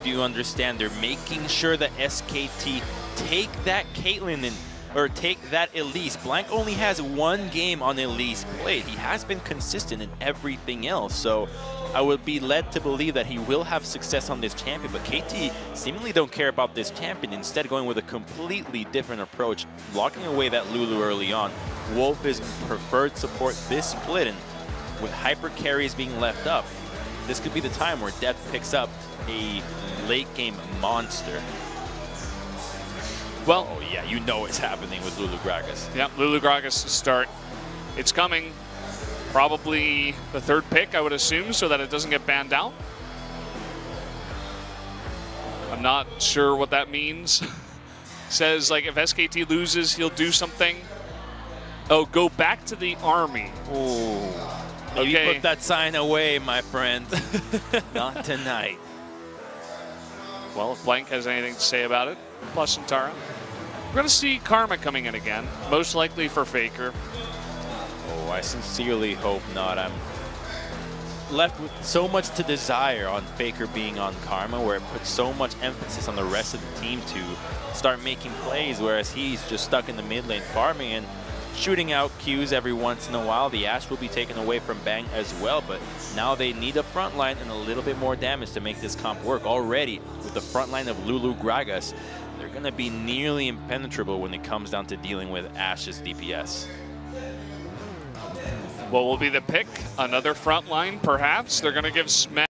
do understand they're making sure that SKT take that Caitlyn or take that Elise. Blank only has one game on Elise played. He has been consistent in everything else, so I would be led to believe that he will have success on this champion, but KT seemingly don't care about this champion, instead going with a completely different approach, blocking away that Lulu early on. Wolf is preferred support this split, and with hyper carries being left up, this could be the time where Death picks up a late game monster. Well, oh yeah, you know it's happening with Lulu Gragas. Yeah, Lulu Gragas to start. It's coming. Probably the third pick, I would assume, so that it doesn't get banned out. I'm not sure what that means. Says, like, if SKT loses, he'll do something. Oh, go back to the army. Oh, maybe okay. Put that sign away, my friend. Not tonight. Well, if Blank has anything to say about it, plus Huntara. We're going to see Karma coming in again, most likely for Faker. Oh, I sincerely hope not. I'm left with so much to desire on Faker being on Karma, where it puts so much emphasis on the rest of the team to start making plays, whereas he's just stuck in the mid lane farming and shooting out Qs every once in a while. The Ashe will be taken away from Bang as well, but now they need a front line and a little bit more damage to make this comp work. Already, with the front line of Lulu Gragas, they're going to be nearly impenetrable when it comes down to dealing with Ashe's DPS. What will be the pick? Another front line, perhaps? They're going to give Smash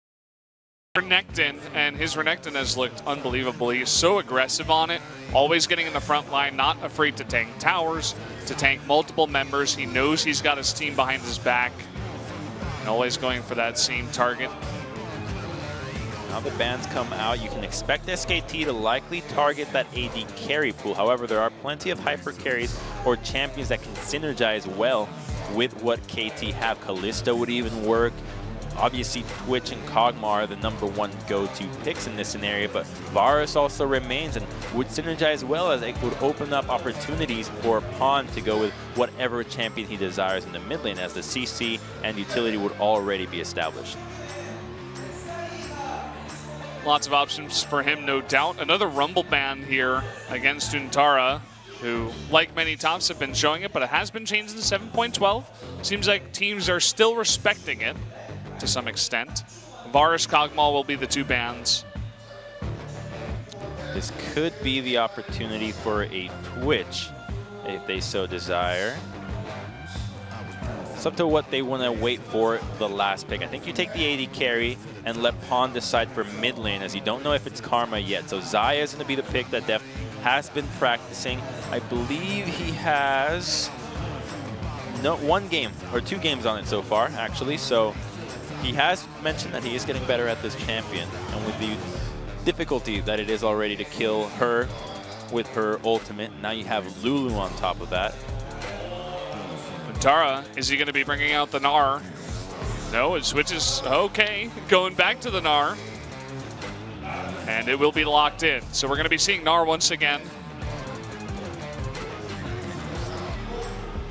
Renekton, and his Renekton has looked unbelievably. He's so aggressive on it, always getting in the front line, not afraid to tank towers, to tank multiple members. He knows he's got his team behind his back, and always going for that same target. Now the bans come out, you can expect SKT to likely target that AD carry pool. However, there are plenty of hyper carries or champions that can synergize well with what KT have. Kalista would even work. Obviously, Twitch and Kog'Maw are the #1 go-to picks in this scenario, but Varus also remains and would synergize well, as it would open up opportunities for Pawn to go with whatever champion he desires in the mid lane, as the CC and utility would already be established. Lots of options for him, no doubt. Another Rumble ban here against Huntara, who, like many tops, have been showing it, but it has been changed in 7.12. Seems like teams are still respecting it to some extent. Varus, Kog'Maw will be the two bans. This could be the opportunity for a Twitch, if they so desire. It's up to what they want to wait for the last pick. I think you take the AD carry and let Pawn decide for mid lane, as you don't know if it's Karma yet. So Xayah is going to be the pick that Def has been practicing. I believe he has one game or 2 games on it so far, actually. So he has mentioned that he is getting better at this champion, and with the difficulty that it is already to kill her with her ultimate, now you have Lulu on top of that. Huntara, is he going to be bringing out the Gnar? No, it switches. Okay, going back to the Gnar. And it will be locked in. So we're going to be seeing Gnar once again.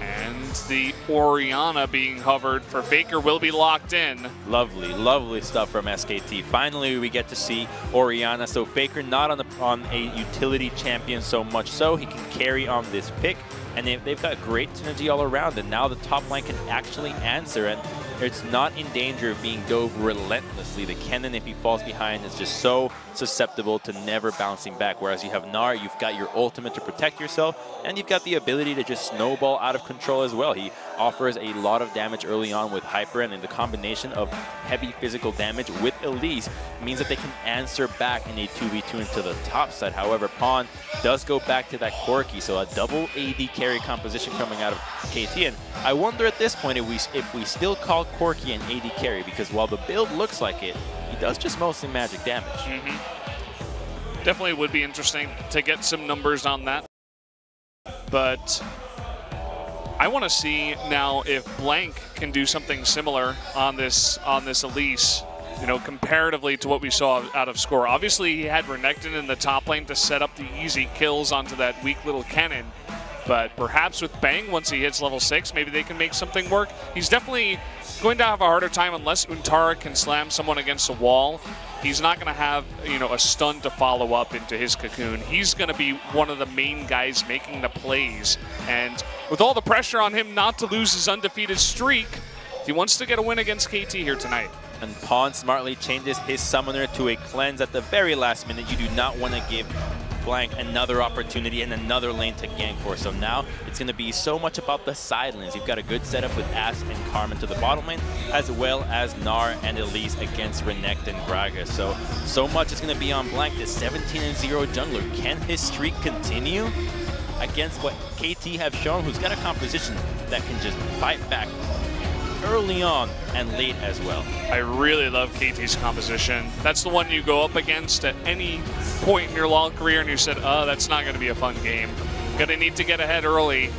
And the Orianna being hovered for Faker will be locked in. Lovely, lovely stuff from SKT. Finally, we get to see Orianna. So Faker not on a utility champion so much so. He can carry on this pick. And they've got great synergy all around. And now the top line can actually answer. And it's not in danger of being dove relentlessly. The Kennen, if he falls behind, is just so susceptible to never bouncing back. Whereas you have Gnar, you've got your ultimate to protect yourself, and you've got the ability to just snowball out of control as well. He offers a lot of damage early on with Hyper, and then the combination of heavy physical damage with Elise means that they can answer back in a 2v2 into the top side. However, Pawn does go back to that Corki, so a double AD carry composition coming out of KT. And I wonder at this point if we still call Corki an AD carry, because while the build looks like it, he does just mostly magic damage. Definitely would be interesting to get some numbers on that. But I want to see now if Blank can do something similar on this Elise, you know, comparatively to what we saw out of Score. Obviously, he had Renekton in the top lane to set up the easy kills onto that weak little Kennen. But perhaps with Bang, once he hits level 6, maybe they can make something work. He's definitely going to have a harder time unless Huntara can slam someone against a wall. he's not going to have, you know, a stun to follow up into his cocoon. He's going to be one of the main guys making the plays. And with all the pressure on him not to lose his undefeated streak, he wants to get a win against KT here tonight. And Pawn smartly changes his summoner to a cleanse at the very last minute. You do not want to give Blank another opportunity and another lane to gank for. So now it's going to be so much about the side lanes. You've got a good setup with Ash and Carmen to the bottom lane, as well as Gnar and Elise against Renekton and Gragas. So much is going to be on Blank, this 17-0 jungler. Can his streak continue against what KT have shown, who's got a composition that can just fight back early on and late as well? I really love KT's composition. That's the one you go up against at any point in your long career and you said, oh, that's not going to be a fun game. Gonna need to get ahead early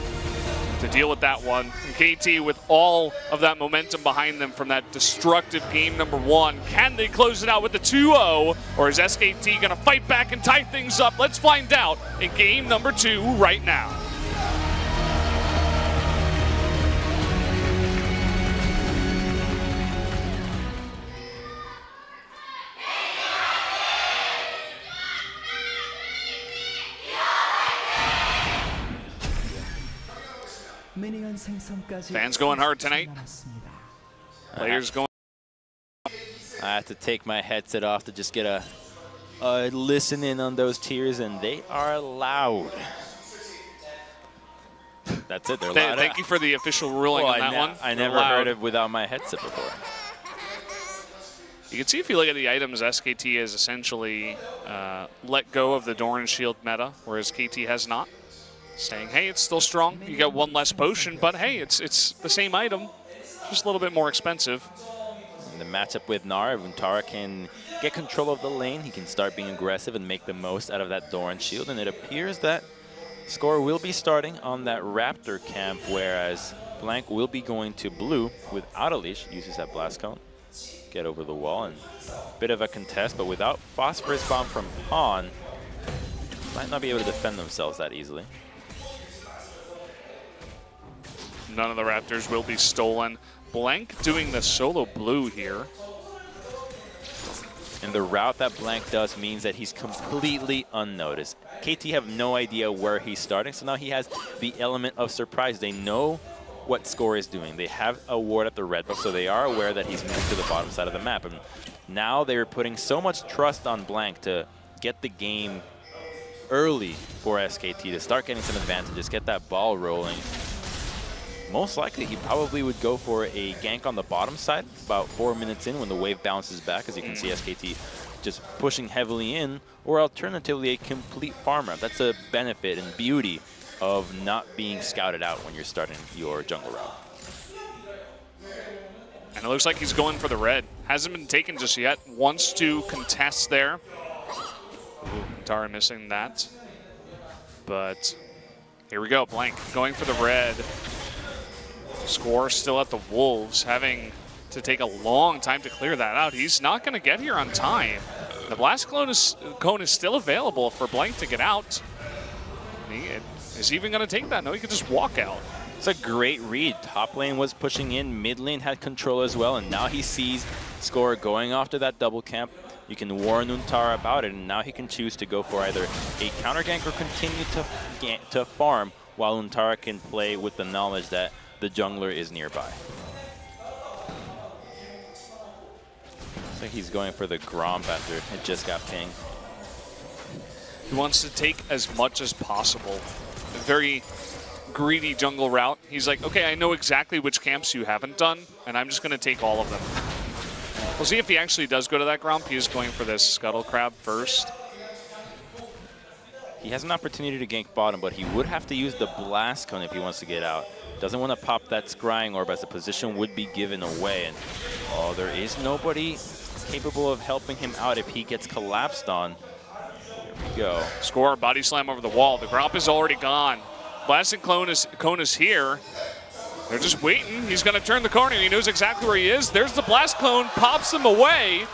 to deal with that one. And KT, with all of that momentum behind them from that destructive game number 1, can they close it out with the 2-0? Or is SKT gonna fight back and tie things up? Let's find out in game number 2 right now. Fans going hard tonight. Players going. I have to take my headset off to just get a listen in on those cheers, and they are loud. That's it. They're loud. Thank you for the official ruling on that one. I never heard of without my headset before. You can see if you look at the items, SKT has essentially let go of the Doran Shield meta, whereas KT has not. Saying, hey, it's still strong. You got one less potion, but hey, it's the same item, just a little bit more expensive. In the matchup with Gnar, Untara can get control of the lane. He can start being aggressive and make the most out of that Doran Shield, and it appears that Score will be starting on that Raptor camp, whereas Blank will be going to blue without a leash, uses that Blast Cone, get over the wall, and a bit of a contest, but without Phosphorus Bomb from Pawn, might not be able to defend themselves that easily. None of the Raptors will be stolen. Blank doing the solo blue here. And the route that Blank does means that he's completely unnoticed. KT have no idea where he's starting, so now he has the element of surprise. They know what Score is doing. They have a ward at the red buff, so they are aware that he's moving to the bottom side of the map. And now they're putting so much trust on Blank to get the game early for SKT, to start getting some advantages, get that ball rolling. Most likely, he probably would go for a gank on the bottom side about 4 minutes in when the wave bounces back, as you can see SKT just pushing heavily in, or alternatively a complete farm route. That's a benefit and beauty of not being scouted out when you're starting your jungle route. And it looks like he's going for the red. Hasn't been taken just yet. Wants to contest there. Ooh, Tara missing that. But here we go, Blank going for the red. Score still at the Wolves, having to take a long time to clear that out. He's not going to get here on time. The Blast Cone is still available for Blank to get out. Is he even going to take that? No, he could just walk out. It's a great read. Top lane was pushing in, mid lane had control as well, and now he sees Score going after that double camp. You can warn Untara about it, and now he can choose to go for either a counter gank or continue to farm, while Untara can play with the knowledge that the jungler is nearby. Looks like he's going for the Gromp after it just got pinged. He wants to take as much as possible. A very greedy jungle route. He's like, okay, I know exactly which camps you haven't done, and I'm just going to take all of them. We'll see if he actually does go to that Gromp. He is going for this Scuttle Crab first. He has an opportunity to gank bottom, but he would have to use the Blast Cone if he wants to get out. Doesn't want to pop that Scrying Orb as the position would be given away. And oh, there is nobody capable of helping him out if he gets collapsed on. Here we go. Score, body slam over the wall. The Gromp is already gone. Blasting Cone is here. They're just waiting. He's going to turn the corner. He knows exactly where he is. There's the Blast Cone, pops him away.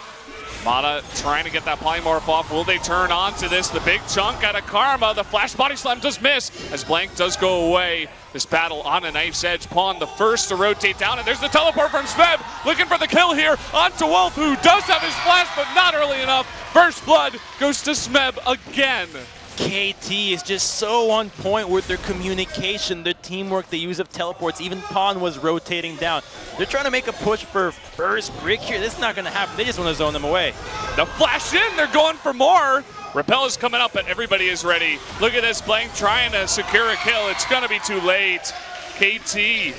Mata trying to get that polymorph off. Will they turn on to this? The big chunk out of Karma. The flash body slam does miss as Blank does go away. This battle on a knife's edge. Pawn the first to rotate down, and there's the teleport from Smeb. Looking for the kill here onto Wolf, who does have his flash, but not early enough. First blood goes to Smeb again. KT is just so on point with their communication, their teamwork, the use of teleports. Even Pawn was rotating down. They're trying to make a push for first brick here. This is not going to happen. They just want to zone them away. The flash in, they're going for more. Repel is coming up, but everybody is ready. Look at this, Blank trying to secure a kill. It's going to be too late. KT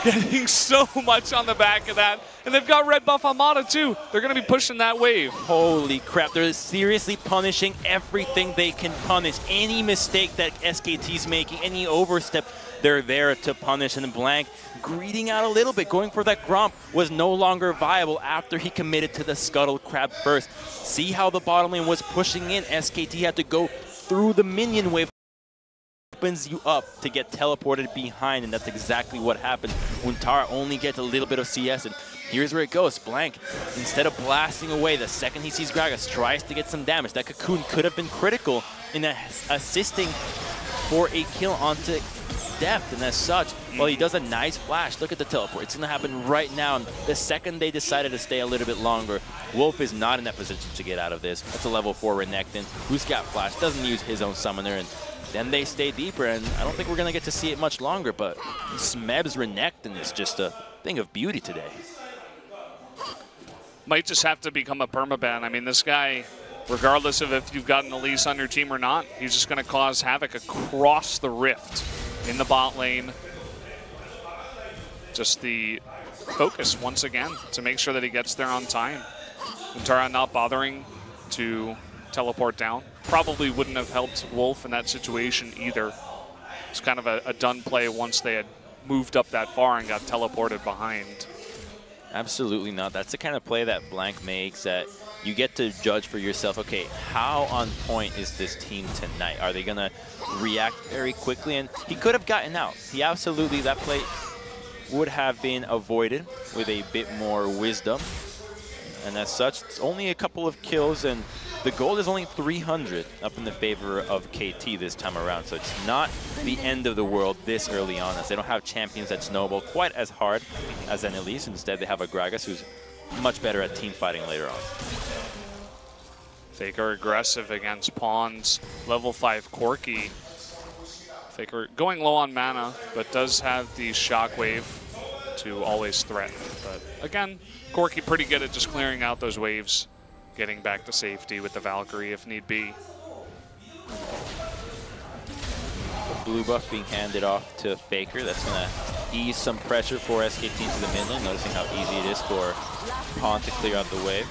getting so much on the back of that. And they've got red buff on Mata too. They're going to be pushing that wave. Holy crap, they're seriously punishing everything they can punish. Any mistake that SKT's making, any overstep, they're there to punish. And Blank greeding out a little bit, going for that Gromp was no longer viable after he committed to the Scuttle Crab first. See how the bottom lane was pushing in. SKT had to go through the minion wave. Opens you up to get teleported behind, and that's exactly what happened. Untara only gets a little bit of CS, and here's where it goes. Blank, instead of blasting away, the second he sees Gragas, tries to get some damage. That cocoon could have been critical in assisting for a kill onto Deft, and as such, well, he does a nice flash. Look at the teleport. It's going to happen right now, and the second they decided to stay a little bit longer, Wolf is not in that position to get out of this. That's a level 4 Renekton, who's got flash, doesn't use his own summoner, and then they stay deeper, and I don't think we're going to get to see it much longer, but Smeb's Renekton is just a thing of beauty today. Might just have to become a permaban. I mean, this guy, regardless of if you've got an Elise on your team or not, he's just going to cause havoc across the rift in the bot lane. Just the focus, once again, to make sure that he gets there on time. Untara not bothering to teleport down. Probably wouldn't have helped Wolf in that situation either. It's kind of a done play once they had moved up that far and got teleported behind. Absolutely not. That's the kind of play that Blank makes that you get to judge for yourself. Okay, how on point is this team tonight? Are they going to react very quickly? And he could have gotten out. He absolutely, that play would have been avoided with a bit more wisdom. And as such, it's only a couple of kills, and the gold is only 300 up in the favor of KT this time around. So it's not the end of the world this early on, as they don't have champions that snowball quite as hard as an Elise. Instead, they have a Gragas who's much better at team fighting later on. Faker aggressive against Pawns. Level 5 Corki. Faker going low on mana, but does have the Shockwave to always threaten. But again, Corki pretty good at just clearing out those waves, getting back to safety with the Valkyrie if need be. The blue buff being handed off to Faker. That's going to ease some pressure for SKT to the mid lane, noticing how easy it is for Pawn to clear out the wave.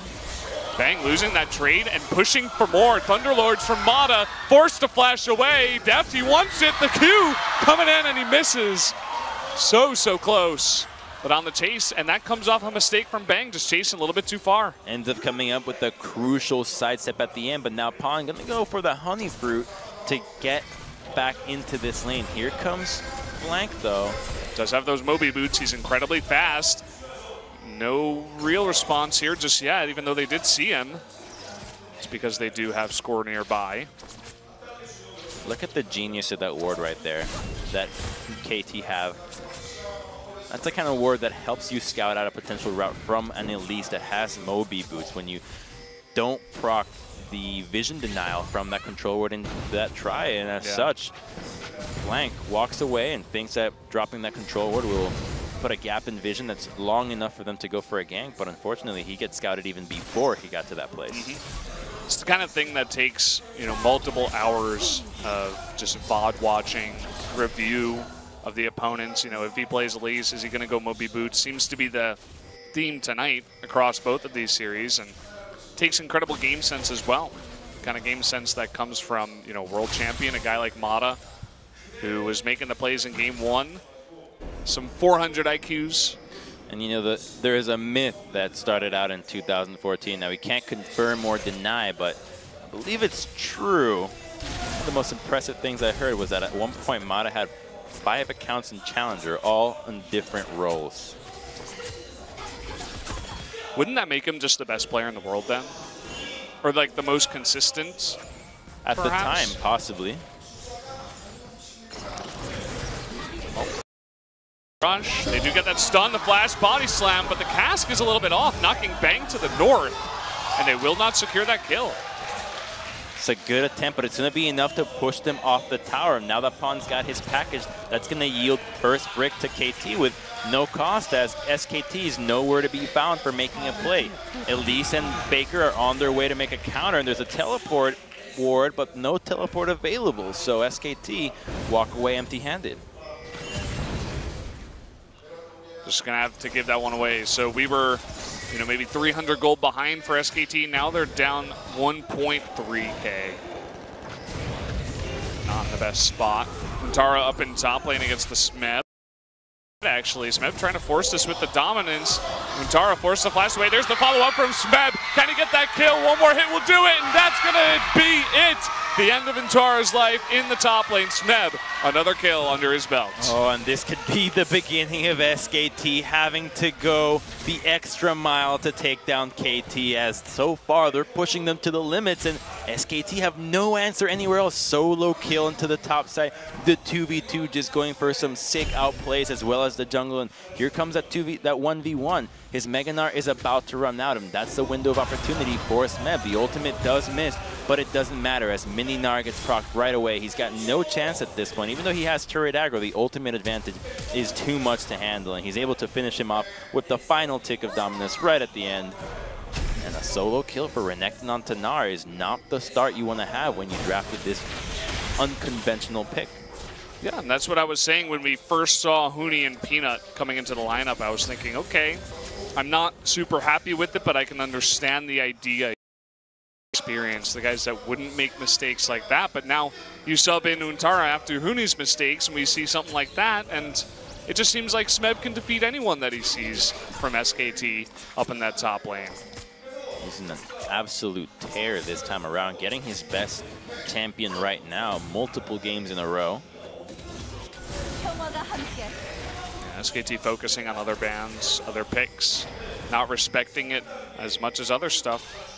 Bang losing that trade and pushing for more. Thunderlords from Mata, forced to flash away. Deft, he wants it. The Q coming in and he misses. So close. But on the chase, and that comes off a mistake from Bang, just chasing a little bit too far. Ends up coming up with a crucial sidestep at the end, but now Pawn going to go for the honey fruit to get back into this lane. Here comes Blank, though. Does have those Moby boots. He's incredibly fast. No real response here just yet, even though they did see him. It's because they do have score nearby. Look at the genius of that ward right there that KT have. That's the kind of ward that helps you scout out a potential route from an Elise that has Moby boots. When you don't proc the vision denial from that control ward into that try, and as such, Blank walks away and thinks that dropping that control ward will put a gap in vision that's long enough for them to go for a gank, but unfortunately he gets scouted even before he got to that place. It's the kind of thing that takes, you know, multiple hours of just VOD watching, review of the opponents. You know, if he plays Elise, is he going to go Moby Boots? Seems to be the theme tonight across both of these series, and takes incredible game sense as well. Kind of game sense that comes from, you know, world champion, a guy like Mata, who was making the plays in game 1. Some 400 IQs. And you know, there is a myth that started out in 2014. Now we can't confirm or deny, but I believe it's true. One of the most impressive things I heard was that at one point Mata had 5 accounts in Challenger, all in different roles. Wouldn't that make him just the best player in the world then? or like the most consistent. At perhaps? the time, possibly. Rush. They do get that stun, the flash body slam, but the cask is a little bit off, knocking Bang to the north, and they will not secure that kill. It's a good attempt, but it's going to be enough to push them off the tower. Now that Pawn's got his package, that's going to yield first brick to KT with no cost, as SKT is nowhere to be found for making a play. Elise and Faker are on their way to make a counter, and there's a teleport ward, but no teleport available. So SKT walk away empty-handed. Just gonna have to give that one away. So we were, you know, maybe 300 gold behind for SKT. Now they're down 1.3k. Not in the best spot. Untara up in top lane against the Smeb. Actually, Smeb trying to force this with the dominance. Untara forced the flash away. There's the follow-up from Smeb. Can he get that kill? One more hit will do it, and that's gonna be it. The end of Untara's life in the top lane. Smeb, another kill under his belt. Oh, and this could be the beginning of SKT having to go the extra mile to take down KT, as so far they're pushing them to the limits, and SKT have no answer anywhere else. Solo kill into the top side. The 2v2 just going for some sick outplays as well as the jungle, and here comes that 1v1. His Mega Gnar is about to run out, and that's the window of opportunity for Smeb. The ultimate does miss, but it doesn't matter as Mini Gnar gets procced right away. He's got no chance at this point. Even though he has turret aggro, the ultimate advantage is too much to handle, and he's able to finish him off with the final tick of dominance right at the end. And a solo kill for Renekton onto Gnar is not the start you want to have when you drafted this unconventional pick. Yeah, and that's what I was saying when we first saw Huni and Peanut coming into the lineup. I was thinking, okay, I'm not super happy with it, but I can understand the idea. Experience, the guys that wouldn't make mistakes like that, but now you sub in Untara after Huni's mistakes, and we see something like that, and it just seems like Smeb can defeat anyone that he sees from SKT up in that top lane. He's in an absolute tear this time around, getting his best champion right now, multiple games in a row. SKT focusing on other bans, other picks, not respecting it as much as other stuff.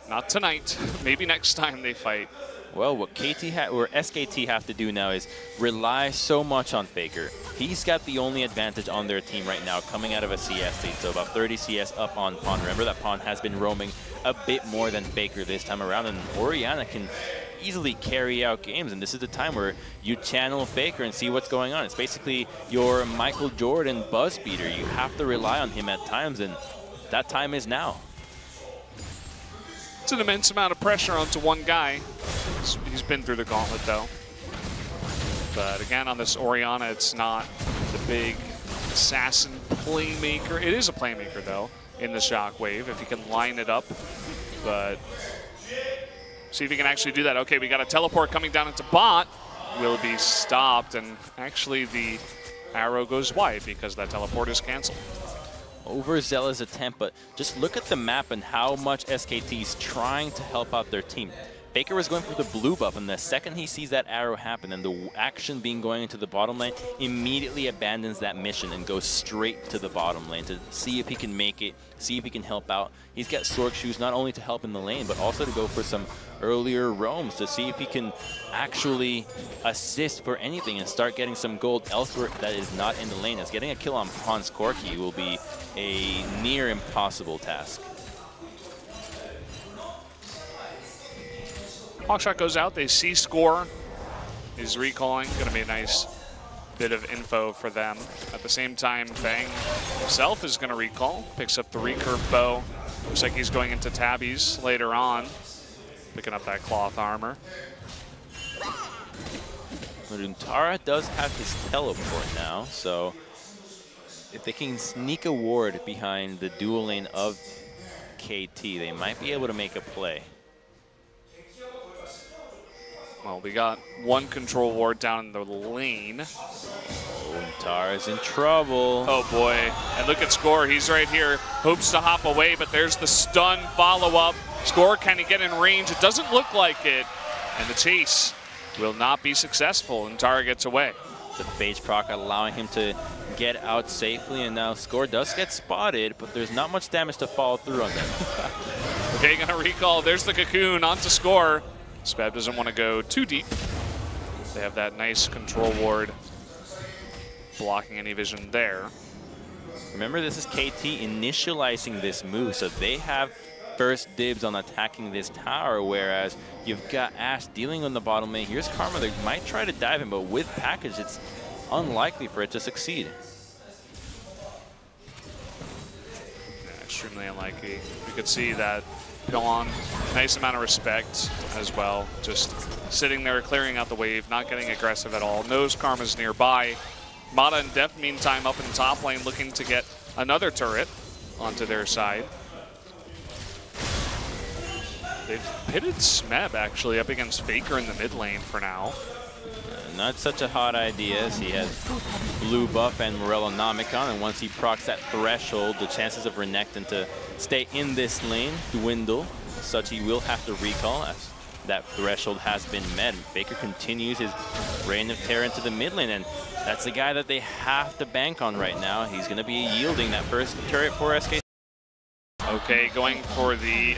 Not tonight. Maybe next time they fight. Well, what SKT have to do now is rely so much on Faker. He's got the only advantage on their team right now coming out of a CS state, so about 30 CS up on Pawn. Remember that Pawn has been roaming a bit more than Faker this time around, and Orianna can easily carry out games, and this is the time where you channel Faker and see what's going on. It's basically your Michael Jordan buzz beater. You have to rely on him at times, and that time is now. It's an immense amount of pressure onto one guy. He's been through the gauntlet, though. But again, on this Orianna, it's not the big assassin playmaker. It is a playmaker, though, in the Shockwave, if he can line it up. But see if he can actually do that. Okay, we got a teleport coming down into bot. Will be stopped, and actually the arrow goes wide because that teleport is canceled. Overzealous attempt, but just look at the map and how much SKT is trying to help out their team. Faker was going for the blue buff, and the second he sees that arrow happen and the action being going into the bottom lane, immediately abandons that mission and goes straight to the bottom lane to see if he can make it, see if he can help out. He's got Sorg Shoes not only to help in the lane, but also to go for some earlier roams to see if he can actually assist for anything and start getting some gold elsewhere that is not in the lane, as getting a kill on Pawn's Corki will be a near impossible task. Hawkshot goes out, they see score. He's recalling, gonna be a nice bit of info for them. At the same time, Bang himself is gonna recall, picks up the recurve bow. Looks like he's going into tabbies later on, picking up that cloth armor. But Untara does have his teleport now, so if they can sneak a ward behind the dual lane of KT, they might be able to make a play. Well, we got one control ward down in the lane. Untara's in trouble. Oh boy, and look at Score, he's right here. Hopes to hop away, but there's the stun follow-up. Score, can he get in range? It doesn't look like it. And the chase will not be successful. Untara gets away. The phage proc allowing him to get out safely, and now Score does get spotted, but there's not much damage to follow through on them. Okay, gonna recall. There's the Cocoon on to score. Smeb doesn't want to go too deep. They have that nice control ward blocking any vision there. Remember, this is KT initializing this move, so they have first dibs on attacking this tower, whereas you've got Ash dealing on the bottom lane. Here's Karma, they might try to dive in, but with package, it's unlikely for it to succeed. Yeah, extremely unlikely. You could see that Pilon, nice amount of respect as well. Just sitting there, clearing out the wave, not getting aggressive at all. Knows Karma's nearby. Mata and Def, meantime, up in top lane, looking to get another turret onto their side. They've pitted Smeb, actually, up against Faker in the mid lane for now. Not such a hot idea, as he has blue buff and Morellonomicon, and once he procs that threshold, the chances of Renekton to stay in this lane dwindle. As such, he will have to recall as that threshold has been met. And Faker continues his reign of terror into the mid lane, and that's the guy that they have to bank on right now. He's going to be yielding that first turret for SK. Okay, going for the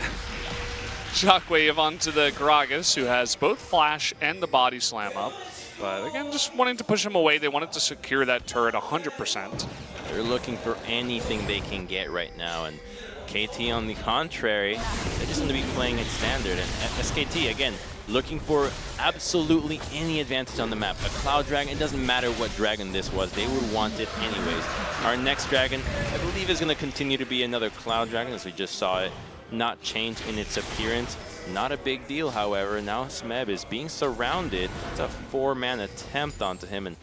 Shockwave onto the Gragas, who has both Flash and the Body Slam up. But again, just wanting to push him away. They wanted to secure that turret 100%. They're looking for anything they can get right now. And KT, on the contrary, they just seem to be playing it standard. And SKT, again, looking for absolutely any advantage on the map. A Cloud Dragon, it doesn't matter what dragon this was, they would want it anyways. Our next dragon, I believe, is going to continue to be another Cloud Dragon, as we just saw it not change in its appearance. Not a big deal, however. Now Smeb is being surrounded. It's a 4-man attempt onto him, and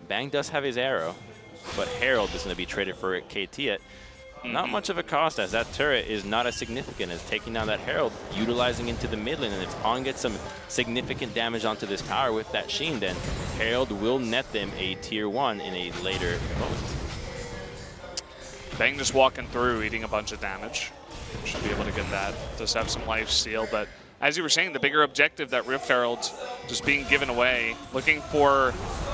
Bang does have his arrow, but Herald is going to be traded for KT at not much of a cost, as that turret is not as significant as taking down that Herald, utilizing into the mid lane. And if Pong gets some significant damage onto this tower with that Sheen, then Herald will net them a tier 1 in a later post. Bang just walking through, eating a bunch of damage. Should be able to get that. Does have some life steal, but as you were saying, the bigger objective, that Rift Herald just being given away. Looking for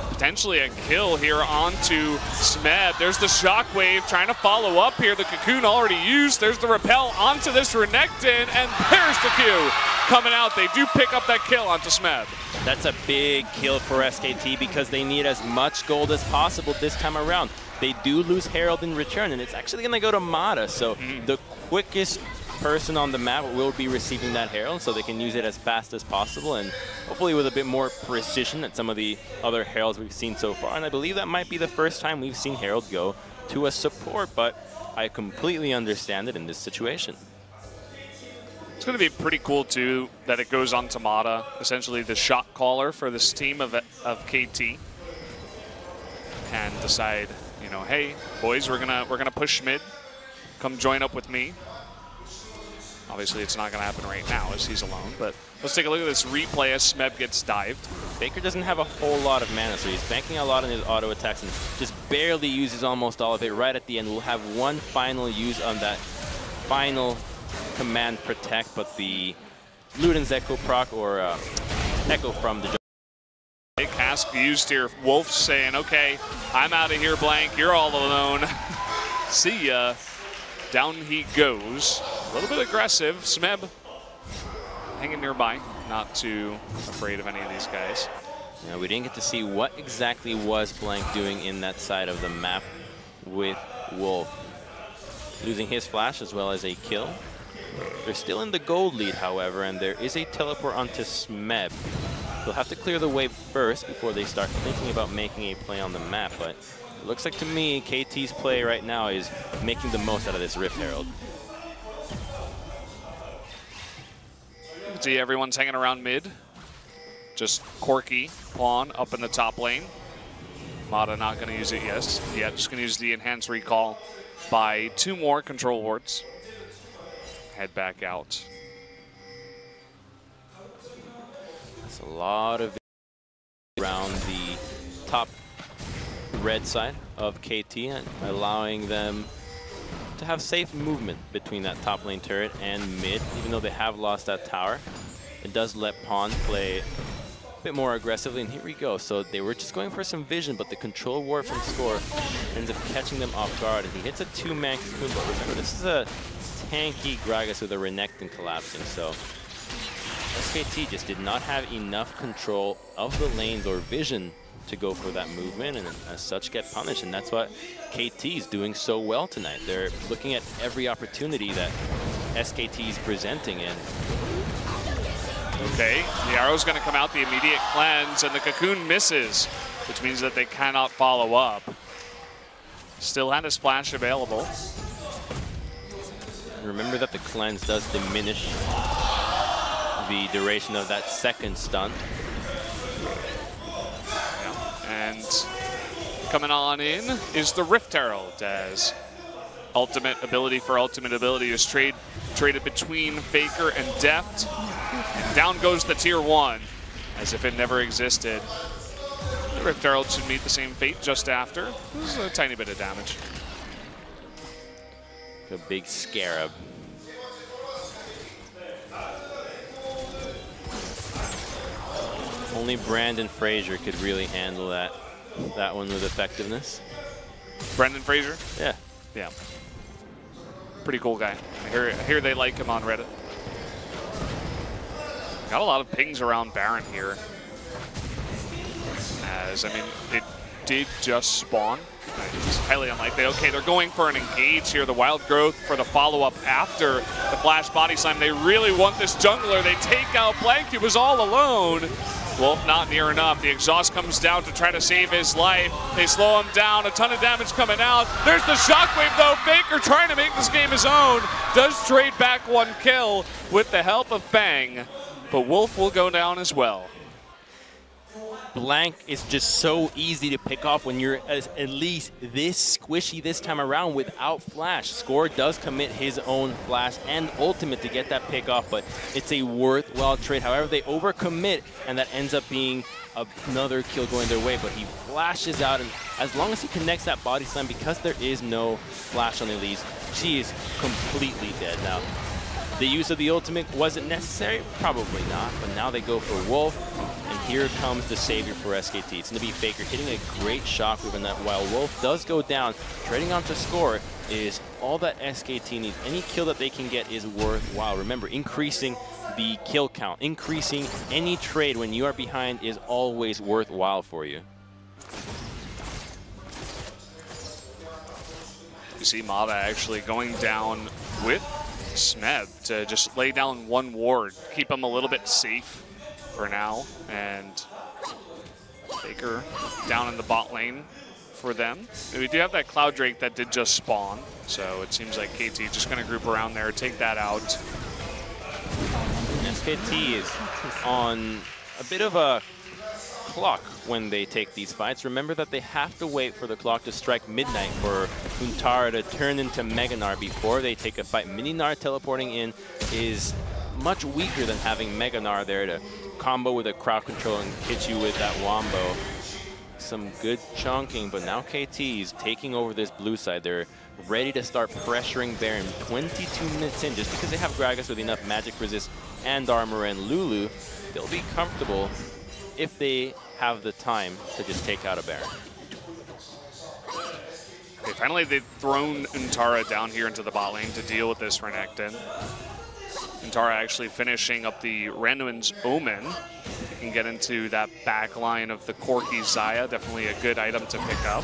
potentially a kill here onto Smeb. There's the Shockwave trying to follow up here. The Cocoon already used. There's the Repel onto this Renekton, and there's the Q coming out. They do pick up that kill onto Smeb. That's a big kill for SKT because they need as much gold as possible this time around. They do lose Herald in return, and it's actually going to go to Mata. So the quickest person on the map will be receiving that Herald, so they can use it as fast as possible, and hopefully with a bit more precision than some of the other Heralds we've seen so far. And I believe that might be the first time we've seen Herald go to a support, but I completely understand it in this situation. It's going to be pretty cool, too, that it goes on to Mata, essentially the shot caller for this team of KT, and decide, you know, hey, boys, we're gonna push mid. Come join up with me. Obviously, it's not going to happen right now as he's alone, but let's take a look at this replay as Smeb gets dived. Baker doesn't have a whole lot of mana, so he's banking a lot on his auto attacks and just barely uses almost all of it. Right at the end, we'll have one final use on that final command protect, but the Luden's Echo proc, or Echo from the Big Cask used here. Wolf saying, okay, I'm out of here, Blank. You're all alone. See ya. Down he goes. A little bit aggressive. Smeb hanging nearby. Not too afraid of any of these guys. Yeah, we didn't get to see what exactly was Blank doing in that side of the map with Wolf. Losing his flash as well as a kill. They're still in the gold lead, however, and there is a teleport onto Smeb. They'll have to clear the wave first before they start thinking about making a play on the map, but it looks like to me KT's play right now is making the most out of this Rift Herald. See, everyone's hanging around mid. Just Corki, pawn up in the top lane. Mata not going to use it yet. Just going to use the enhanced recall by 2 more control wards. Head back out. That's a lot of around the top red side of KT, and allowing them to have safe movement between that top lane turret and mid. Even though they have lost that tower, it does let Pawn play a bit more aggressively, and here we go. So they were just going for some vision, but the control ward from Score ends up catching them off guard, and he hits a 2-man cocoon. But remember, this is a tanky Gragas with a Renekton collapsing. So SKT just did not have enough control of the lanes or vision to go for that movement, and as such get punished. And that's what KT is doing so well tonight. They're looking at every opportunity that SKT is presenting in. Okay, the arrow's going to come out, the immediate cleanse, and the cocoon misses, which means that they cannot follow up. Still had a splash available. Remember that the cleanse does diminish the duration of that second stun. And coming on in is the Rift Herald, as ultimate ability for ultimate ability is traded between Faker and Deft. And down goes the tier 1, as if it never existed. The Rift Herald should meet the same fate just after. This is a tiny bit of damage. A big scarab. Only Brandon Fraser could really handle that one with effectiveness. Brendan Fraser? Yeah. Yeah. Pretty cool guy. I hear they like him on Reddit. Got a lot of pings around Baron here. As, I mean, it did just spawn. It's highly unlikely. Okay, they're going for an engage here. The Wild Growth for the follow-up after the Flash Body Slam. They really want this jungler. They take out Blank. He was all alone. Wolf not near enough. The exhaust comes down to try to save his life. They slow him down. A ton of damage coming out. There's the shockwave though. Faker trying to make this game his own. Does trade back one kill with the help of Bang. But Wolf will go down as well. Blank is just so easy to pick off when you're at least this squishy this time around without Flash. Score does commit his own Flash and ultimate to get that pick off, but it's a worthwhile trade. However, they overcommit, and that ends up being another kill going their way, but he flashes out, and as long as he connects that body slam, because there is no Flash on Elise, she is completely dead. Now, the use of the ultimate wasn't necessary, probably not, but now they go for Wolf, and here comes the savior for SKT. It's going to be Faker hitting a great shockwave, and that while Wolf does go down, trading onto Score is all that SKT needs. Any kill that they can get is worthwhile. Remember, increasing the kill count, increasing any trade when you are behind is always worthwhile for you. You see Mata actually going down with Smeb to just lay down one ward, keep him a little bit safe for now, and Faker down in the bot lane for them. We do have that Cloud Drake that did just spawn, so it seems like KT just going to group around there, take that out. SKT is on a bit of a clock when they take these fights. Remember that they have to wait for the clock to strike midnight for Huntara to turn into Mega Gnar before they take a fight. Mini Gnar teleporting in is much weaker than having Mega Gnar there to combo with a crowd control and hit you with that wombo. Some good chunking, but now KT is taking over this blue side. They're ready to start pressuring Baron 22 minutes in. Just because they have Gragas with enough magic resist and armor and Lulu, they'll be comfortable if they have the time to just take out a Baron. Okay, finally they've thrown Huntara down here into the bot lane to deal with this Renekton. Huntara actually finishing up the Randuin's Omen. You can get into that back line of the Corki Xayah. Definitely a good item to pick up.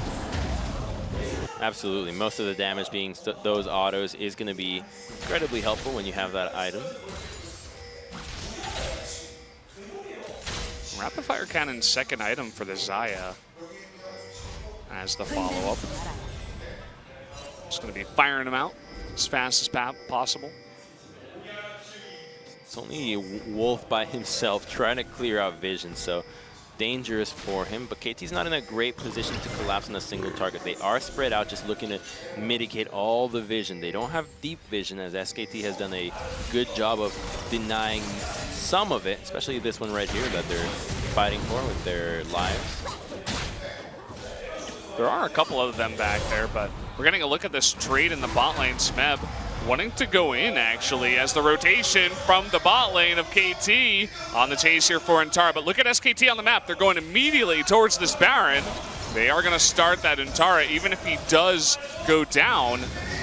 Absolutely. Most of the damage being those autos is going to be incredibly helpful when you have that item. Rapid Fire Cannon's second item for the Xayah as the follow-up. Just going to be firing them out as fast as possible. It's only Wolf by himself trying to clear out vision, so dangerous for him. But KT's not in a great position to collapse on a single target. They are spread out, just looking to mitigate all the vision. They don't have deep vision, as SKT has done a good job of denying some of it, especially this one right here that they're fighting for with their lives. There are a couple of them back there, but we're getting a look at this trade in the bot lane. Smeb wanting to go in, actually, as the rotation from the bot lane of KT on the chase here for Huntara. But look at SKT on the map. They're going immediately towards this Baron. They are going to start that Huntara, even if he does go down.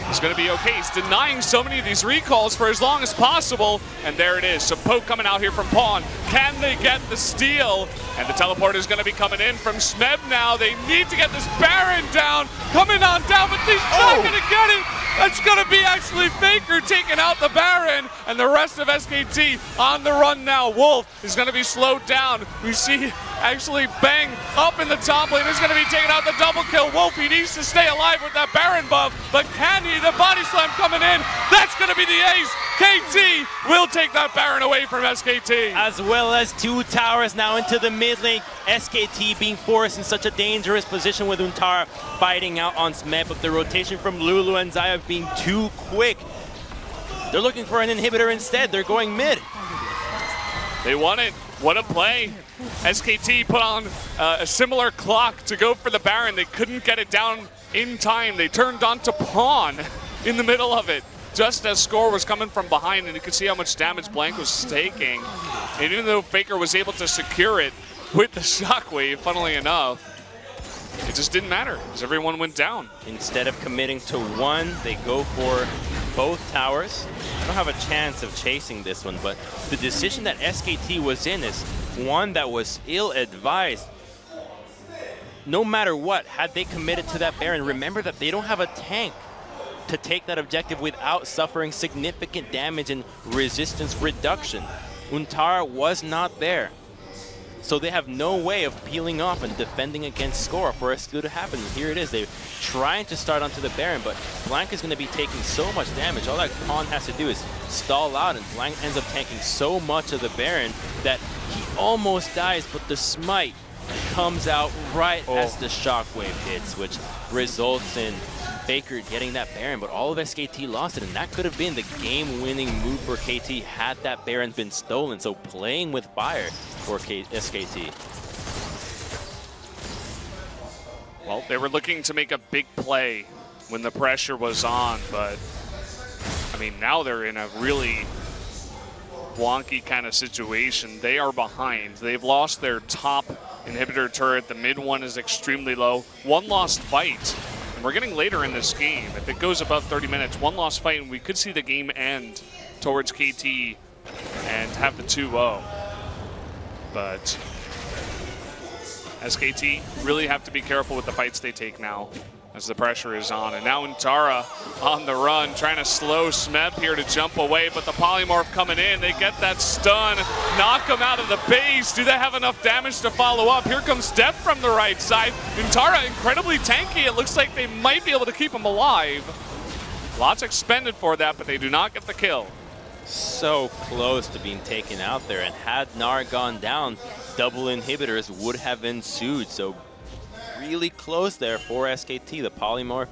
He's going to be okay. He's denying so many of these recalls for as long as possible. And there it is. So poke coming out here from Pawn. Can they get the steal? And the teleport is going to be coming in from Smeb now. They need to get this Baron down. Coming on down, but he's not going to get it. That's going to be actually Faker taking out the Baron. And the rest of SKT on the run now. Wolf is going to be slowed down. We see actually Bang up in the top lane. Is going to be taking out the double kill. Wolf, he needs to stay alive with that Baron buff. But can he? The body slam coming in. That's going to be the ace. KT will take that Baron away from SKT. As well as 2 towers now into the mid lane. SKT being forced in such a dangerous position with Untara fighting out on Smeb, but the rotation from Lulu and Zaya being too quick. They're looking for an inhibitor instead. They're going mid. They want it. What a play. SKT put on a similar clock to go for the Baron. They couldn't get it down in time. They turned on to Pawn in the middle of it, just as Score was coming from behind, and you could see how much damage Blank was taking. And even though Faker was able to secure it with the shockwave, funnily enough, it just didn't matter because everyone went down. Instead of committing to one, they go for both towers. I don't have a chance of chasing this one, but the decision that SKT was in is one that was ill-advised. No matter what, had they committed to that Baron, remember that they don't have a tank to take that objective without suffering significant damage and resistance reduction. Untara was not there. So they have no way of peeling off and defending against Score for a steal to happen. And here it is. They're trying to start onto the Baron, but Blank is going to be taking so much damage. All that Pawn has to do is stall out, and Blank ends up tanking so much of the Baron that he almost dies, but the smite comes out right as the shockwave hits, which results in Faker getting that Baron, but all of SKT lost it, and that could have been the game-winning move for KT had that Baron been stolen. So playing with fire for SKT. Well, they were looking to make a big play when the pressure was on, but I mean, now they're in a really wonky kind of situation. They are behind. They've lost their top inhibitor turret. The mid one is extremely low. One lost fight. We're getting later in this game. If it goes above 30 minutes, one lost fight, and we could see the game end towards KT and have the 2-0. But SKT really have to be careful with the fights they take now as the pressure is on. And now Untara on the run, trying to slow Smeb here to jump away, but the Polymorph coming in, they get that stun, knock him out of the base. Do they have enough damage to follow up? Here comes Def from the right side. Untara incredibly tanky. It looks like they might be able to keep him alive. Lots expended for that, but they do not get the kill. So close to being taken out there, and had Gnar gone down, double inhibitors would have ensued. So really close there for SKT. The Polymorph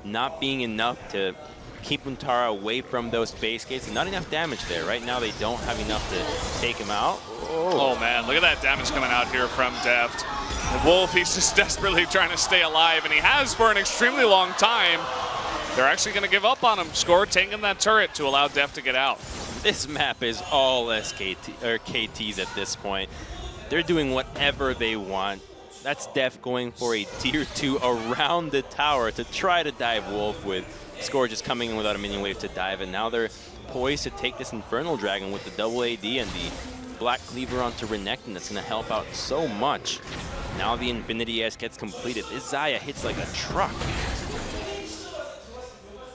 not being enough to keep Untara away from those base gates, and not enough damage there. Right now they don't have enough to take him out. Oh man, look at that damage coming out here from Deft. The Wolf, he's just desperately trying to stay alive, and he has for an extremely long time. They're actually going to give up on him. Score tanking that turret to allow Deft to get out. This map is all SKT or KTs at this point. They're doing whatever they want. That's Def going for a tier 2 around the tower to try to dive Wolf, with Score just coming in without a minion wave to dive, and now they're poised to take this Infernal Dragon with the double AD and the Black Cleaver onto Renekton. That's going to help out so much. Now the Infinity S gets completed. This Zaya hits like a truck.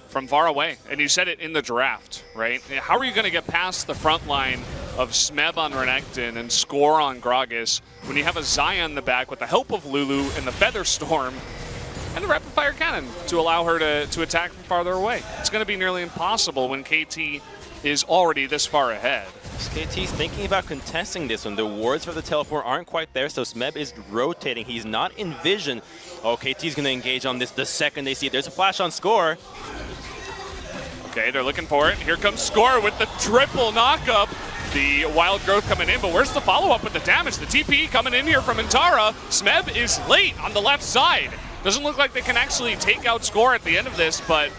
From far away, and you said it in the draft, right? How are you going to get past the front line of Smeb on Renekton and Score on Gragas when you have a Zaya in the back with the help of Lulu and the Feather Storm and the Rapid Fire Cannon to allow her to attack from farther away? It's going to be nearly impossible when KT is already this far ahead. KT's thinking about contesting this one. The wards for the teleport aren't quite there, so Smeb is rotating. He's not in vision. Oh, KT's going to engage on this the second they see it. There's a flash on Score. Okay, they're looking for it. Here comes Score with the triple knockup. The Wild Growth coming in, but where's the follow-up with the damage? The TP coming in here from Untara. Smeb is late on the left side. Doesn't look like they can actually take out Score at the end of this, but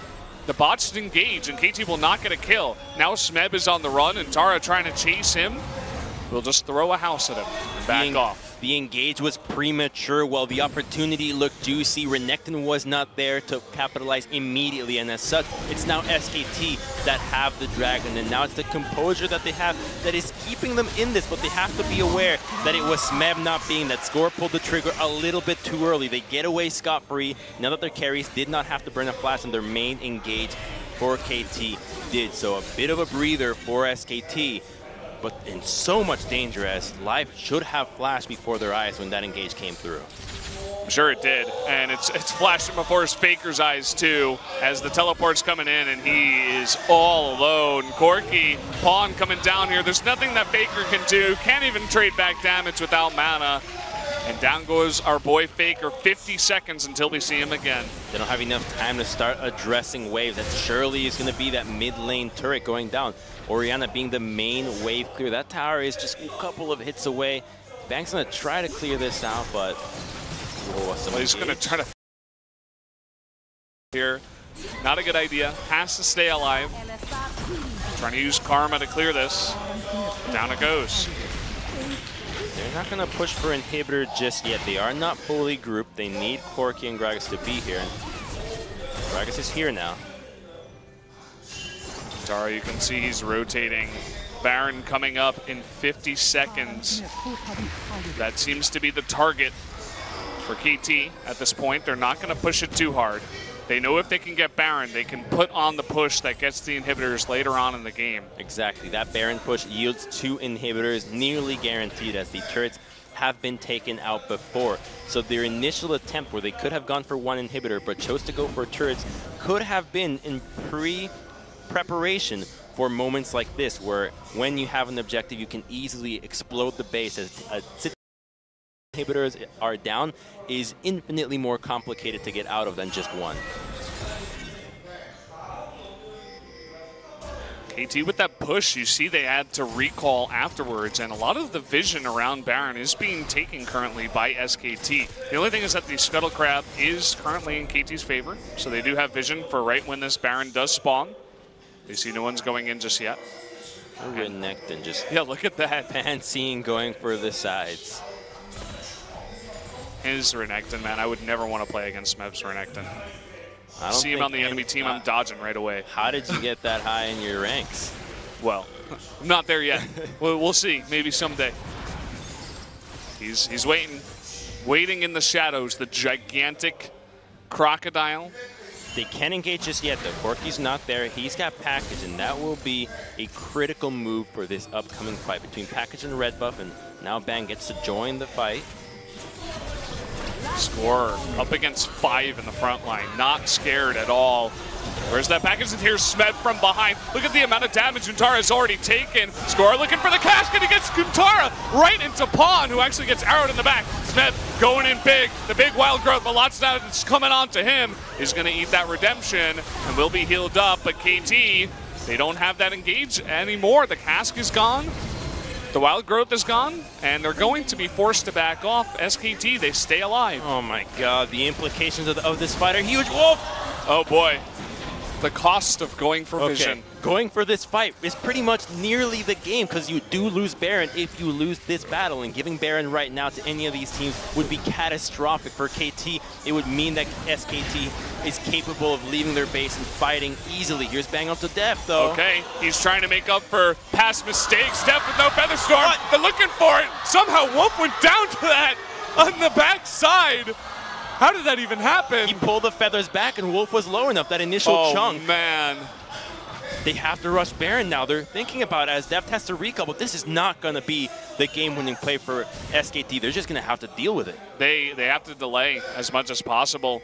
the bots engage, and KT will not get a kill. Now Smeb is on the run, and Untara trying to chase him. we'll just throw a house at him and back off. The engage was premature while the opportunity looked juicy. Renekton was not there to capitalize immediately, and as such, it's now SKT that have the dragon, and now it's the composure that they have that is keeping them in this, but they have to be aware that it was Smeb not being that. Score pulled the trigger a little bit too early. They get away scot-free now that their carries did not have to burn a flash, and their main engage for KT did. So a bit of a breather for SKT, but in so much danger as Live should have flashed before their eyes when that engage came through. I'm sure it did, and it's flashing before his Faker's eyes too, as the teleport's coming in and he is all alone. Corki, Pawn coming down here. There's nothing that Faker can do. Can't even trade back damage without mana. And down goes our boy Faker, 50 seconds until we see him again. They don't have enough time to start addressing waves. That surely is going to be that mid lane turret going down. Orianna being the main wave clear. That tower is just a couple of hits away. Bang's going to try to clear this out, but... Well, he's going to try to... Here. Not a good idea. Has to stay alive. Trying to use Karma to clear this. Down it goes. They're not going to push for inhibitor just yet. They are not fully grouped. They need Corki and Gragas to be here. And Gragas is here now. Tara, you can see he's rotating. Baron coming up in 50 seconds. That seems to be the target for KT at this point. They're not going to push it too hard. They know if they can get Baron, they can put on the push that gets the inhibitors later on in the game. Exactly. That Baron push yields 2 inhibitors, nearly guaranteed, as the turrets have been taken out before. So their initial attempt where they could have gone for 1 inhibitor but chose to go for turrets could have been in preparation for moments like this, where when you have an objective, you can easily explode the base. As inhibitors are down, is infinitely more complicated to get out of than just 1. KT with that push, you see they had to recall afterwards, and a lot of the vision around Baron is being taken currently by SKT. The only thing is that the Scuttle Crab is currently in KT's favor, so they do have vision for right when this Baron does spawn. They see no one's going in just yet. Renekton just... Yeah, look at that. Fancying going for the sides. His Renekton, man, I would never want to play against Smeb's Renekton. I don't see him on the enemy team, I'm dodging right away. How did you get that high in your ranks? Well, I'm not there yet. We'll see, maybe someday. He's waiting in the shadows, the gigantic crocodile. They can't engage just yet, though. Corki's not there. He's got Package, and that will be a critical move for this upcoming fight between Package and Red Buff, and now Bang gets to join the fight. Score up against 5 in the front line, not scared at all. Where's that Package? And here's Smeb from behind. Look at the amount of damage Guntara has already taken. Score looking for the casket. He gets Guntara right into Pawn, who actually gets arrowed in the back. Smeb going in big. The big wild growth, but lots of damage coming on to him. He's going to eat that redemption and will be healed up. But KT, they don't have that engage anymore. The cask is gone. The wild growth is gone, and they're going to be forced to back off. SKT, they stay alive. Oh my god, the implications of this fight are huge. Wolf! Oh boy. The cost of going for vision. Going for this fight is pretty much nearly the game, because you do lose Baron if you lose this battle, and giving Baron right now to any of these teams would be catastrophic. For KT, it would mean that SKT is capable of leaving their base and fighting easily. Here's Bang up to Def, though. Okay, he's trying to make up for past mistakes. Def with no Featherstorm. They're looking for it. Somehow Wolf went down to that on the backside. How did that even happen? He pulled the feathers back, and Wolf was low enough, that initial chunk. Oh, man. They have to rush Baron now. They're thinking about it as Deft has to recall, but this is not going to be the game-winning play for SKT. They're just going to have to deal with it. They have to delay as much as possible.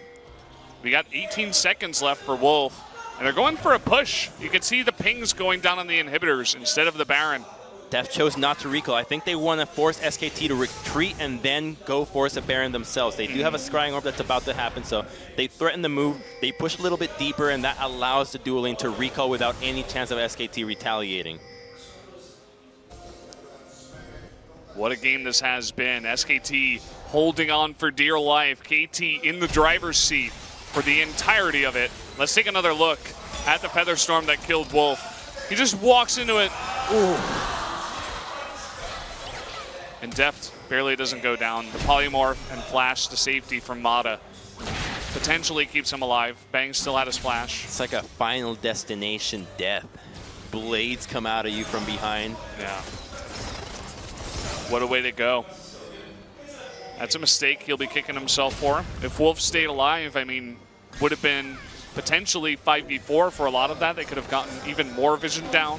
We got 18 seconds left for Wolf, and they're going for a push. You can see the pings going down on the inhibitors instead of the Baron. Def chose not to recall. I think they want to force SKT to retreat and then go force a Baron themselves. They do have a Scrying Orb that's about to happen, so they threaten the move. They push a little bit deeper, and that allows the dual lane to recall without any chance of SKT retaliating. What a game this has been. SKT holding on for dear life. KT in the driver's seat for the entirety of it. Let's take another look at the Featherstorm that killed Wolf. He just walks into it. Ooh. And Deft barely doesn't go down. The polymorph and flash to safety from Mata potentially keeps him alive. Bang still had his flash. It's like a final destination death. Blades come out of you from behind. Yeah. What a way to go. That's a mistake he'll be kicking himself for. If Wolf stayed alive, I mean, would have been potentially 5v4 for a lot of that. They could have gotten even more vision down.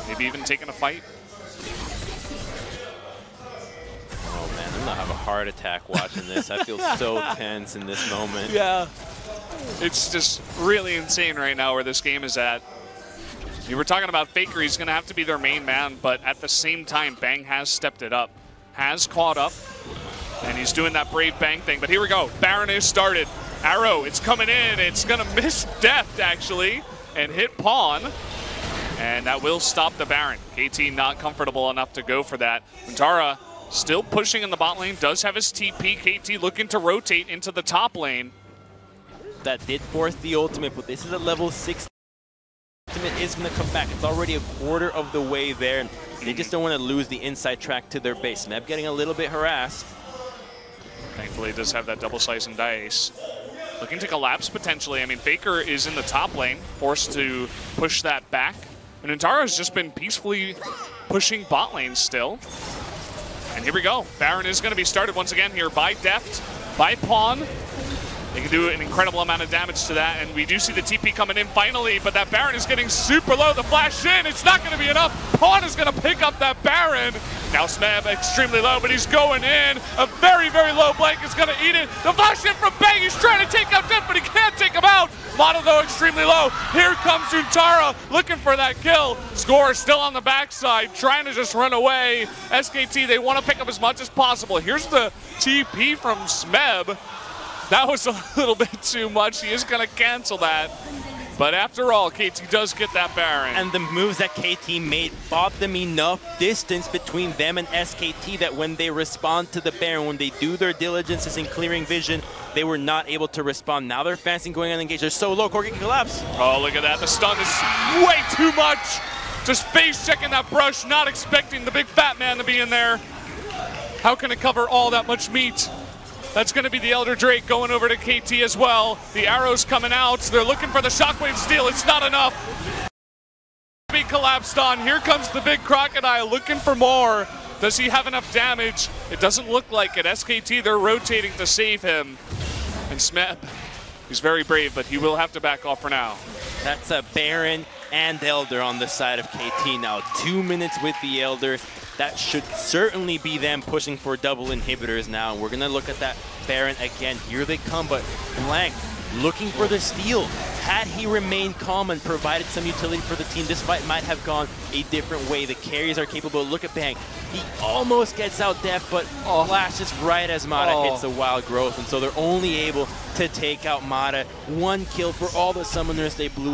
Maybe even taken a fight. Oh man, I'm gonna have a heart attack watching this. I feel so tense in this moment. Yeah. It's just really insane right now where this game is at. You were talking about Faker, he's gonna have to be their main man, but at the same time, Bang has stepped it up, has caught up, and he's doing that brave Bang thing. But here we go, Baron is started. Arrow, it's coming in, it's gonna miss Deft actually, and hit Pawn. And that will stop the Baron. KT not comfortable enough to go for that. Untara still pushing in the bot lane, does have his TP. KT looking to rotate into the top lane. That did force the ultimate, but this is a level 6 ultimate is going to come back. It's already a quarter of the way there. They just don't want to lose the inside track to their base. Meb getting a little bit harassed. Thankfully, it does have that double slice and dice. Looking to collapse potentially. I mean, Faker is in the top lane, forced to push that back. And Untara has just been peacefully pushing bot lane still. And here we go. Baron is going to be started once again here by Deft, by Pawn. They can do an incredible amount of damage to that, and we do see the TP coming in finally, but that Baron is getting super low. The flash in, it's not going to be enough. Pawn is going to pick up that Baron. Now Smeb extremely low, but he's going in. A very, very low Blank is going to eat it. The flash in from Bang, he's trying to take out Deft, but he can't take him out. Mata though extremely low. Here comes Untara looking for that kill. Score still on the backside, trying to just run away. SKT, they want to pick up as much as possible. Here's the TP from Smeb. That was a little bit too much. He is going to cancel that. But after all, KT does get that Baron. And the moves that KT made bought them enough distance between them and SKT that when they respond to the Baron, when they do their diligences in clearing vision, they were not able to respond. Now they're fancying going on engage. They're so low, Corki can collapse. Oh, look at that. The stun is way too much. Just face checking that brush, not expecting the big fat man to be in there. How can it cover all that much meat? That's going to be the Elder Drake going over to KT as well. The arrow's coming out. They're looking for the Shockwave steal. It's not enough. Be collapsed on. Here comes the big crocodile looking for more. Does he have enough damage? It doesn't look like it. SKT, they're rotating to save him. And Smeb, he's very brave, but he will have to back off for now. That's a Baron and Elder on the side of KT now. 2 minutes with the Elder. That should certainly be them pushing for double inhibitors now. We're going to look at that Baron again. Here they come, but Blank looking for the steal. Had he remained calm and provided some utility for the team, this fight might have gone a different way. The carries are capable. Look at Bang. He almost gets out Deft, but flashes right as Mata hits the wild growth. And so they're only able to take out Mata. One kill for all the summoners they blew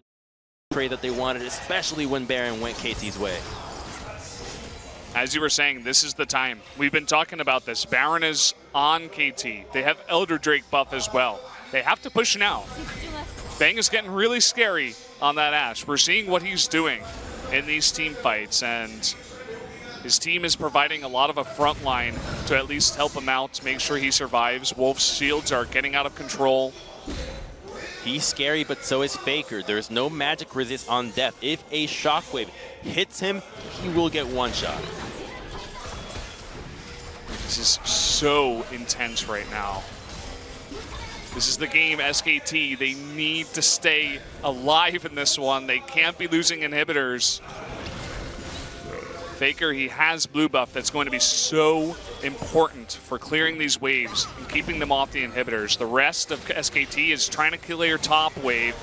trade that they wanted, especially when Baron went KT's way. As you were saying, this is the time. We've been talking about this. Baron is on KT. They have Elder Drake buff as well. They have to push now. Bang is getting really scary on that Ashe. We're seeing what he's doing in these team fights, and his team is providing a lot of a front line to at least help him out, make sure he survives. Wolf's shields are getting out of control. He's scary, but so is Faker. There's no magic resist on Deft. If a Shockwave hits him, he will get one shot. This is so intense right now. This is the game, SKT. They need to stay alive in this one. They can't be losing inhibitors. Faker, he has blue buff that's going to be so important for clearing these waves and keeping them off the inhibitors. The rest of SKT is trying to clear top wave.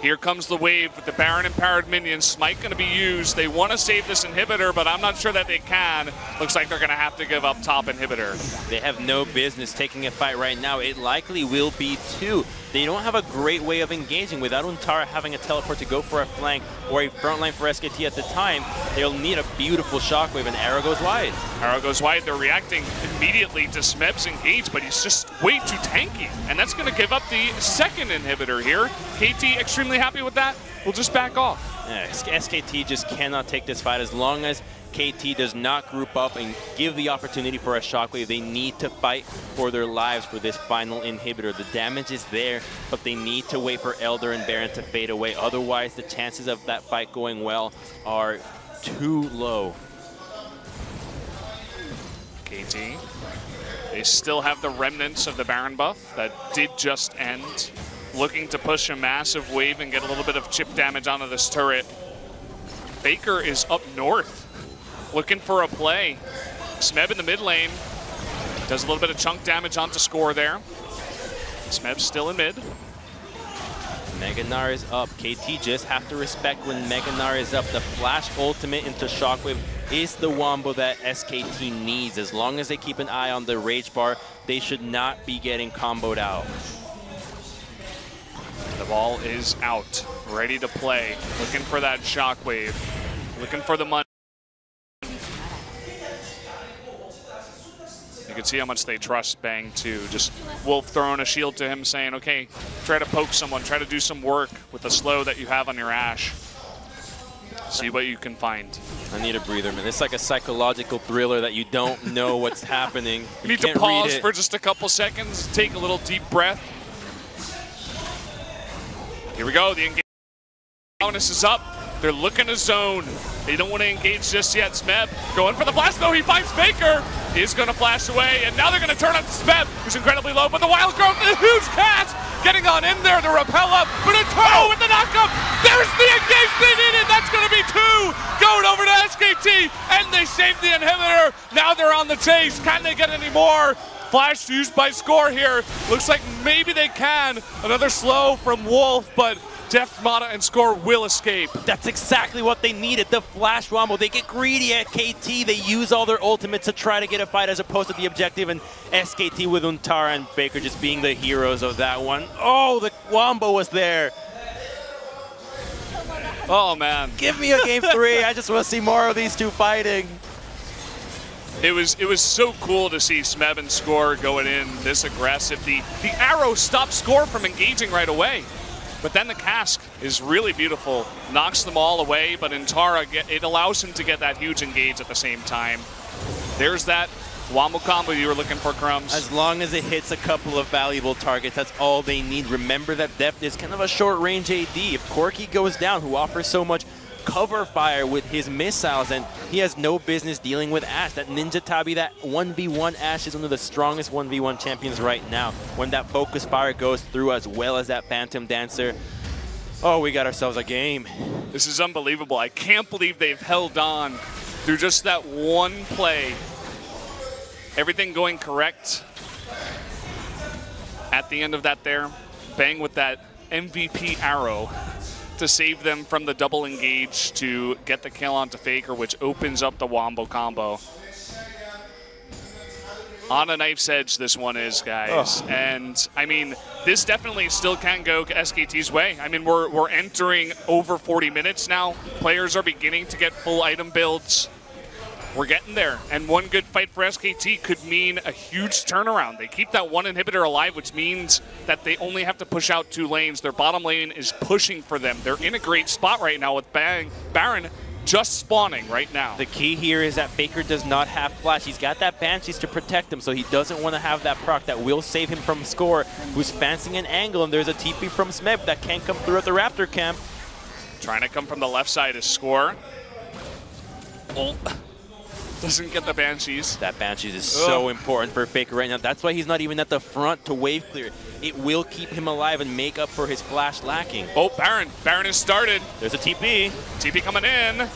Here comes the wave with the Baron empowered minions. Smite going to be used. They want to save this inhibitor, but I'm not sure that they can. Looks like they're going to have to give up top inhibitor. They have no business taking a fight right now. It likely will be 2. They don't have a great way of engaging. Without Untara having a teleport to go for a flank or a front line for SKT at the time, they'll need a beautiful Shockwave, and Arrow goes wide. Arrow goes wide. They're reacting immediately to Smeb's engage, but he's just way too tanky. And that's going to give up the second inhibitor here. KT extremely happy with that. We'll just back off. Yeah, SKT just cannot take this fight as long as KT does not group up and give the opportunity for a shockwave, they need to fight for their lives for this final inhibitor. The damage is there, but they need to wait for Elder and Baron to fade away. Otherwise, the chances of that fight going well are too low. KT, they still have the remnants of the Baron buff that did just end. Looking to push a massive wave and get a little bit of chip damage onto this turret. Faker is up north, looking for a play. Smeb in the mid lane, does a little bit of chunk damage onto score there. Smeb's still in mid. Mega Gnar is up. KT just have to respect when Mega Gnar is up. The flash ultimate into Shockwave is the wombo that SKT needs. As long as they keep an eye on the Rage Bar, they should not be getting comboed out. The ball is out, ready to play. Looking for that Shockwave, looking for the money. You can see how much they trust Bang too. Just Wolf throwing a shield to him saying, okay, try to poke someone, try to do some work with the slow that you have on your Ashe. See what you can find. I need a breather, man. It's like a psychological thriller that you don't know what's happening. You need to pause for just a couple seconds, take a little deep breath. Here we go, the engagement is up. They're looking to zone. They don't want to engage just yet. Smeb going for the blast, though. He finds Faker. He's going to flash away, and now they're going to turn on to Smeb, who's incredibly low, but the Wild Growth, the huge cast, getting on in there to repel up, but a toe with the knockup. There's the engage they needed. That's going to be two going over to SKT, and they saved the inhibitor. Now they're on the chase. Can they get any more? Flash used by Score here. Looks like maybe they can. Another slow from Wolf, but Deft, Mata, and Score will escape. That's exactly what they needed, the flash wombo. They get greedy at KT. They use all their ultimates to try to get a fight as opposed to the objective, and SKT with Untara and Faker just being the heroes of that one. Oh, the wombo was there. Oh, man. Give me a game 3. I just want to see more of these two fighting. It was so cool to see Smeb and Score going in this aggressive. The arrow stopped Score from engaging right away. But then the cask is really beautiful. Knocks them all away, but Untara, it allows him to get that huge engage at the same time. There's that wombo combo you were looking for, Crumbs. As long as it hits a couple of valuable targets, that's all they need. Remember that Deft is kind of a short-range AD. If Corki goes down, who offers so much cover fire with his missiles, and he has no business dealing with Ashe. That Ninja Tabi, that 1v1 Ashe is one of the strongest 1v1 champions right now. When that focus fire goes through as well as that Phantom Dancer, oh, we got ourselves a game. This is unbelievable. I can't believe they've held on through just that one play. Everything going correct. At the end of that there, Bang with that MVP arrow to save them from the double engage to get the kill onto Faker, which opens up the wombo combo. On a knife's edge, this one is, guys. Oh. And, I mean, this definitely still can go SKT's way. I mean, we're entering over 40 minutes now. Players are beginning to get full item builds. We're getting there, and one good fight for SKT could mean a huge turnaround. They keep that one inhibitor alive, which means that they only have to push out 2 lanes. Their bottom lane is pushing for them. They're in a great spot right now with Baron just spawning right now. The key here is that Faker does not have flash. He's got that Banshees to protect him, so he doesn't want to have that proc that will save him from Score, who's fancying an angle, and there's a TP from Smeb that can't come through at the Raptor camp. Trying to come from the left side is Score. Oh. Doesn't get the Banshees. That Banshees is so important for Faker right now. That's why he's not even at the front to wave clear. It will keep him alive and make up for his flash lacking. Oh, Baron. Baron has started. There's a TP. TP coming in.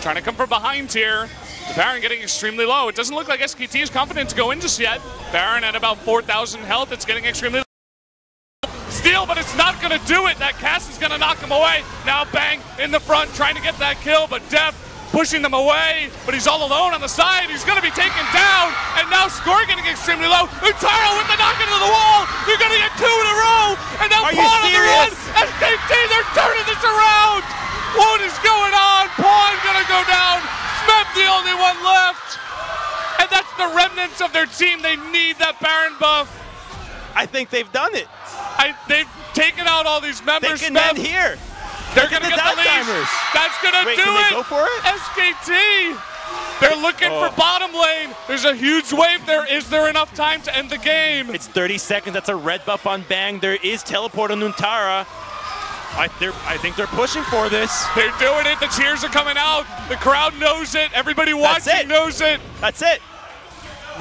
Trying to come from behind here. The Baron getting extremely low. It doesn't look like SKT is confident to go in just yet. Baron at about 4,000 health. It's getting extremely low. Steal, but it's not going to do it. That cast is going to knock him away. Now Bang in the front trying to get that kill, but Def pushing them away, but he's all alone on the side. He's going to be taken down, and now Score getting extremely low. Untara with the knock into the wall. You're going to get 2 in a row, and now Pawn on the run. SKT, they're turning this around. What is going on? Pawn going to go down. Smeb the only one left, and that's the remnants of their team. They need that Baron buff. I think they've done it. They've taken out all these members. They can end here. They're going to get the lead. That's going to do it. Can they go for it? SKT They're looking for bottom lane. There's a huge wave there. Is there enough time to end the game? It's 30 seconds. That's a red buff on Bang. There is teleport on Nuntara. I think they're pushing for this. They're doing it. The cheers are coming out. The crowd knows it. Everybody watching knows it. That's it.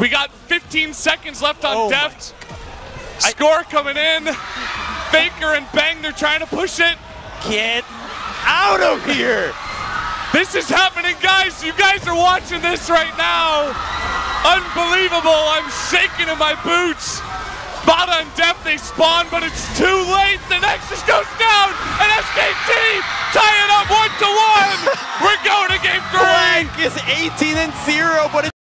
We got 15 seconds left on Deft. Score coming in. Faker and Bang, they're trying to push it. Get out of here. This is happening, guys. You guys are watching this right now. Unbelievable. I'm shaking in my boots. Bada and Deft, they spawn, but it's too late. The Nexus goes down, and SKT tie it up 1-1. We're going to game 3. Blank is 18-0, but it's